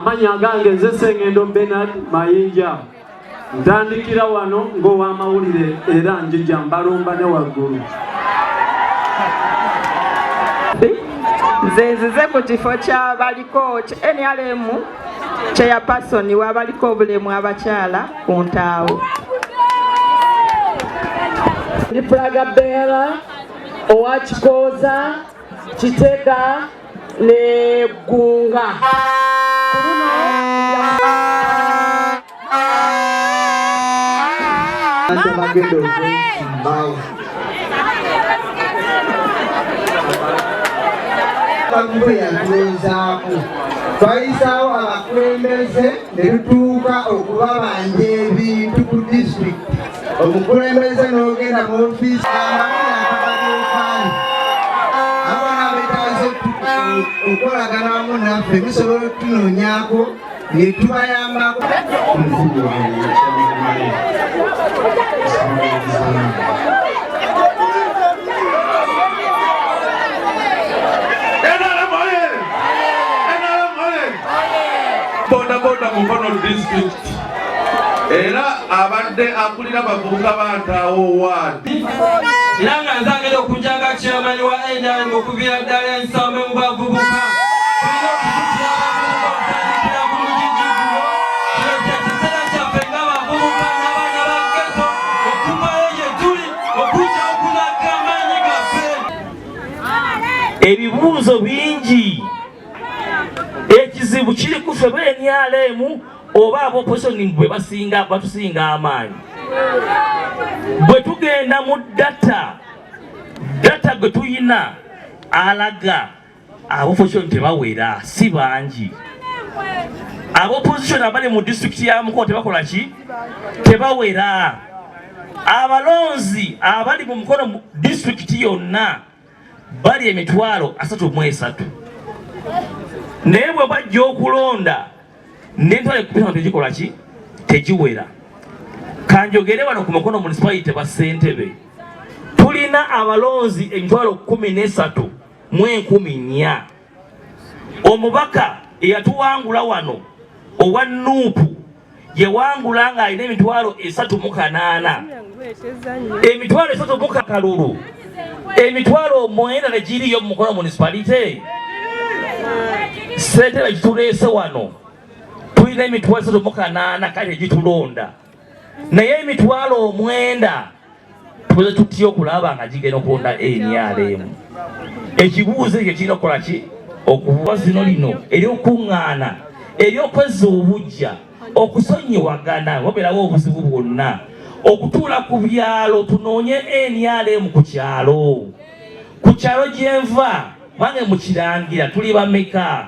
Amanya gange nze Sengendo Bernard Mayinja ntandikira wano ng'ow'amawulire era njija mbalumba ne waggulu. Nze nzize ku kifo ky'abaliko NRM chairperson w'abaliko obulemu abakyala ku Ntaawo. Ndi Praga Beera owa Kikooza Kitega ne Gunga. Twayisaawo abakulembeze ne tutuuka okubabanja ebintu ku disitulikiti. Omukulembeze n'ogenda mu ofiisi abaana betaze okolagana wamu naffe bisobola okutunoonyaako ne tubayambako. Boda Mukono district era abadde akulira bavubuka ba Ntaawo ward era nga nzagenda okujjaga chairman wa NRM okubira ddala ensambe mu bavubuka ebibuuzo bingi. Ekizibu kiri ku ffe NRM oba ab'opposition bwe basinga batusinga amaanyi. Bwe tugenda mu data gwe tuyina alaga ab'opposition tebawera, si bangi. Ab'opposition abali mu disitulikiti ya Mukono tebakola ki? Tebawera. Abalonzi abali mu Mukono disitulikiti yonna bali 333. Naye bwe bajja okulonda n'entwale kupima tegikola ki? Tegiwera. Kanjogere wano ku Mukono municipality ba Ssentebe tulina abalonzi 13,014. Omubaka eyatuwangula wano owa Nuupu yewangula nga alina 38,000. 3,000 kalulu 9,000 giriyo mu Mukono municipality. Ssentebe gituleese wano tulina 38,000 kale gitulonda, naye 9,000 tuweze tutya okulaba nga gigenda okulonda NRM. Ekibuuzo ekyo kirina okukola ki? Okubuuza zino lino ery'okuŋŋaana, ery'okwezza obujja, okusonyiwagana wabeerawo obuzibu bwonna, okutuula ku byalo tunoonye NRM ku kyalo. Ku kyalo gye nva bange mukirangira tuli bameka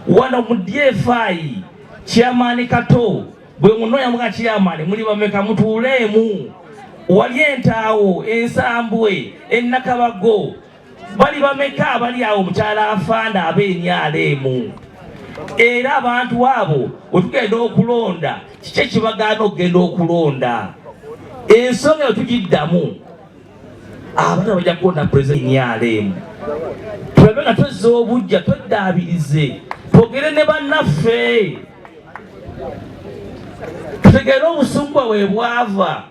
wano mu DFI chairman Kato bwe munoya muka chairman muli bameka mutuulemu. Wali Ntaawo, Ensambwe, Nakabago bali bameka abali awo mukyala afanda ab'NRM. Era abantu abo otugenda okulonda kiki ekibagaana okugenda okulonda? Ensonga eyo tugiddamu abantu bajja kulonda president NRM. Tulabe nga twezza obujja tweddaabirize twogere ne bannaffe tutegere obusungu bwe bwava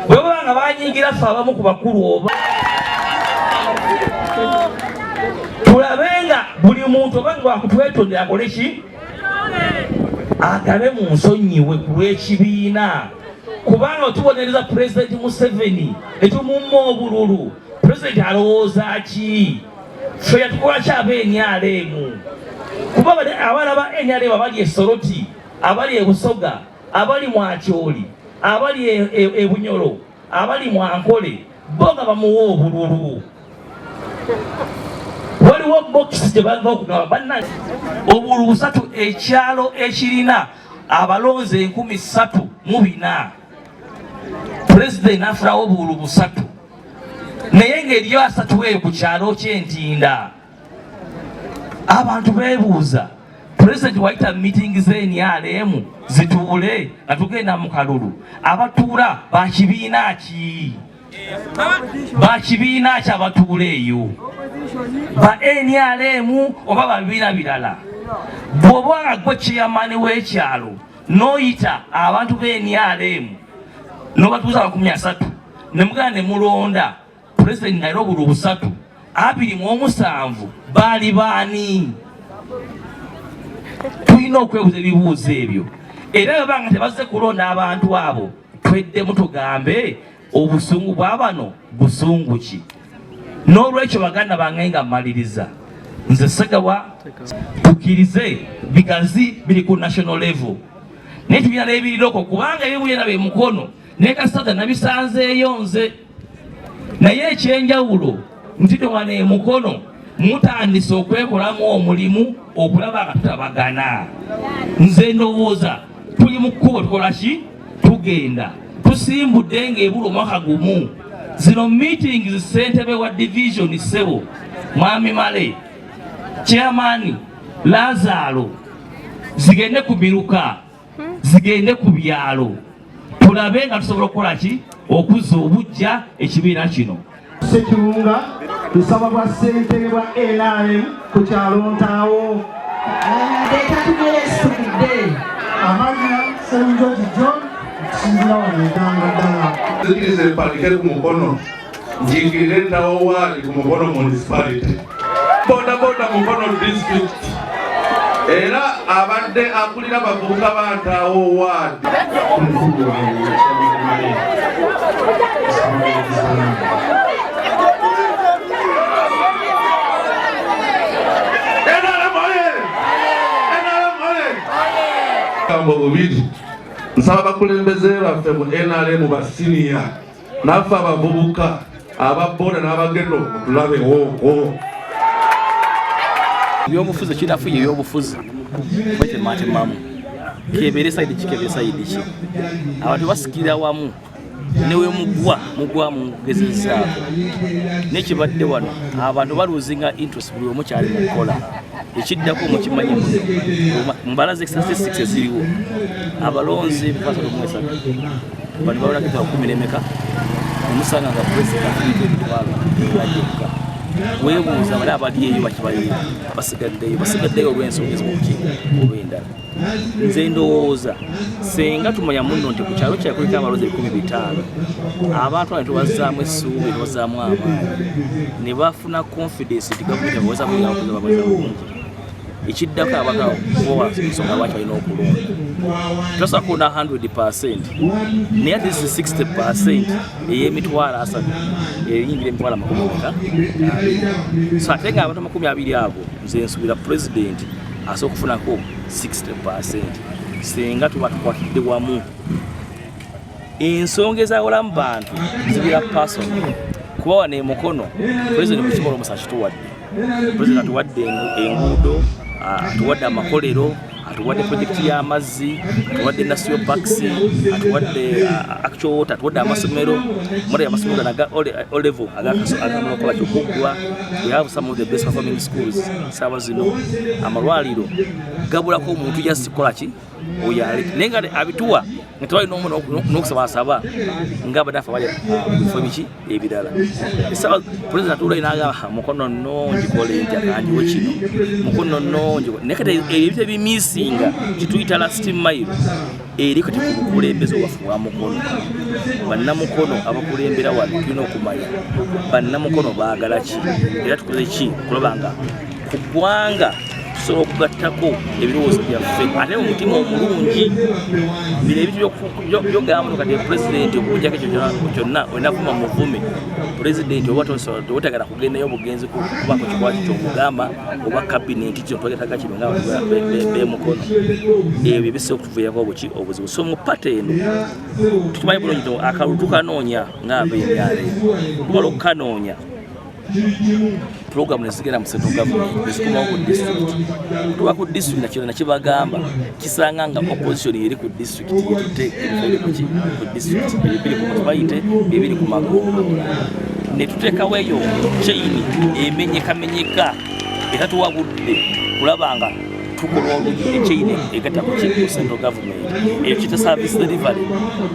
bwe baba nga banyigira ffe abamu ku bakulu oba tulabe nga buli muntu oba nga wakutwetondera akole ki? Agabe mu nsonyiwe ku lw'ekibiina, kubanga otubonereza Pulezidenti Museveni netumumma obululu. Pulezidenti alowooza ki? Ffe yatukola ki ab'NRM? Kuba abaana ba NRM abali e Soroti, abali e Busoga, abali mu Akyoli, abali e Bunyoro, abali mu Ankole bo nga bamuwa obululu. Waliwo bokisi gye bava okugaba bannange obululu 3 ekyalo ekirina abalonzi 3,400. Pulezidenti n'afulawo obululu 3 naye ng'eriyo 3 eyo ku kyalo ky'Entinda. Abantu beebuuza Pulezidenti wayita meeting z'NRM zituule nga tugenda mu kalulu, abatuula bakibiina ki? Bakibiina ki abatuula eyo? Ba NRM oba babiina birala? bw'oba gwe chairman w'ekyalo n'oyita abantu b'NRM n'obatuuza 13 ne mugana ne mulonda President Nairobi Lusatu 27 baali baani? Tulina okwebuuza ebibuuzo ebyo. Era bwe banga tebazze kulonda abantu abo tweddemu tugambe obusungu bwa bano busungu ki? N'olwekyo baganda bange nga mmaliriza nze Ssegawa tukkirize bigazi biri ku national level naye tubirala ebiriroko kubanga ebibuyena be mukono ne kasita nabisanzeeyo nze naye ekyenjawulo nti wana e mukono mutandise okwekolamu omulimu okulaba nga tutabagana. Nze ndowooza tuli mu kkubo tukola ki? Tugenda tusimbudde ng'ebula omwaka gumu. Zino meetings ssentebe wa division Ssebo Mwami Male Chairman Lazaro zigende ku biruka zigende ku byalo tulabe nga tusobola okukola ki? Okuzza obujja ekibiina kino. Sekirunga tusaba bwa ssentebe bwa NRM ku kyalo Ntaawo. Leka tugere situdde. Amanya St. George John sinzira wano edanga ddala. Zikirize mpandike ku mukono njingirire Ntaawo wali ku mukono municipality. Boda mukono district. Era abadde akulira abavubuka ba Ntaawo wadi. Kambo bubiri nsaba abakulembeze baffe mu NRM ba senior naffe abavubuka ababoda n'abagendo tulabe wooko. Ebyobufuzi kirafuye ebyobufuzi kwete matemamu kebere side kikebe side ki abantu basikira wamu newe mugwa mugezezzaako nekibadde wano abantu baluzinga interest buli omu kyali mukola ekiddako mukimanyi mbalaze statistics eziriwo abalonzi bifasalo mwesatu bali bawona kita 10 emeka omusanga nga president ebitwalo ajeka webuuza bali abali eyo bakibayo basigaddeyo olw'ensonga ezimuki obendala. Nze ndowooza senga tumanya muno nti ku kyalo kyakuliko abalozi 15 abantu abo tubazzaamu essuubi tubazzaamu amaanyi ne bafuna confidence nti gavumenti baweza kuyawo kuza babaza bulungi ekiddako abaka kuba ensonga lwaki balina okulonda tosobola kuwona 100% naye at least 60% ey'emitwalo 30 eyingira emitwalo 20 so ate nga abantu 20 abo nze nsuubira pulezidenti asooka okufunako 60% senga tuba tukwatidde wamu ensonga ezawolamu bantu zibira person kuba wane mukono pulezidenti mukimala omusa kituwadde pulezidenti atuwadde enguudo atuwadde amakolero atuwadde projekiti y'amazzi atuwadde national parks atuwadde actual water atuwadde amasomero muri amasomero naga olevo agakamula kola kyokugwa we have some of the best performing schools sawa zino amalwaliro gabulako omuntu yasikola ki oyali nenga abituwa ntwali n'okusaba ng'abadafa bali bifo biki ebirala sawa president ule inaga mukono nongi kolenti akanjiwo kino mukono nongi nekata ebyo bimisinga kituyita last mile eri kati kukulembeza wafuwa mukono bannamukono abakulembera wano tulina okumanya bannamukono baagala ki era tukoze ki kulabanga ku ggwanga tusobola okugattako ebirowoozo byaffe ate mu mutima omulungi bino ebintu byogamba kati pulezidenti okujjako ekyo kyonna wenavuma muvume pulezidenti oba totagala kugendayo obugenzi kubako kikwaki kyomugamba oba kabineti kino twagetaga kino nga bemukono ebyo bisobola okutuvuyako obuki obuzibu so mu pata eno tukimanyi bulungi akalulu tukanoonya ng'abeemyale tubala okukanoonya program nezigenda mu central government nezikumawo ku district tuba ku district nakyo nakibagamba kisanga nga opposition eri ku district yetute ebifo ku district ebiri ku Mutwaite ebiri ku Magogo ne tuteekawo eyo chain emenyekamenyeka etatuwabudde kulabanga tukola chain egata ku central government ekita service delivery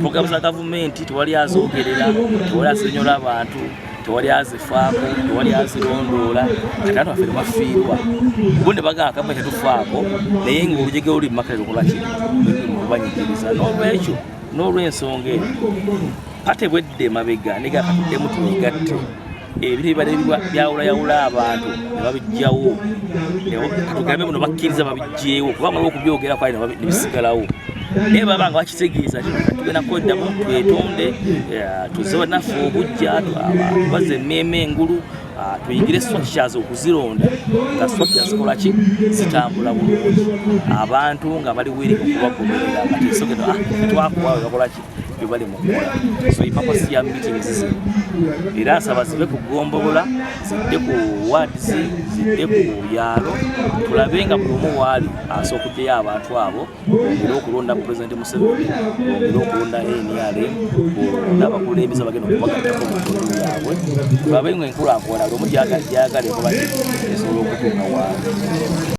program za government twali azoogerera twali asenyola abantu tewali azifaako tewali azirondoola kati ate waffe tebafiirwa bunde bagamba kaba tetufaako naye ng'olujege luli mumakerero okola ki mukubanyigiriza n'olwekyo n'olw'ensonga eyo patebwedde mabega nega katuddemu tuyigatte ebiri bibadde byawulayawula abantu ne babijjawo tugambe muno bakkiriza babijjeewo kubanga olw'okubyogerako ali ne bisigalawo naye baba nga bakitegeeza tugenda kweddamu twetonde tuzewa naffe obujja tubaze emmeeme engulu tuyigire structures okuzironda nga structures zikola ki zitambula bulungi abantu nga bali weri okubagoberera nga tesogera twakuwawe bakola ki bali mukola so ipapasi ya meetings zino era nsaba zibe ku Gombogola zidde ku wards zidde ku byalo tulabe nga buli omu waali asookoddeyo abantu abo era okulonda President Museveni era okulonda NRM n'abakulembeze bagenda okubagattako mu bitundu byabwe tulabe nga enkulaakulana buli omu gyagala ekola esobola okutuuka waali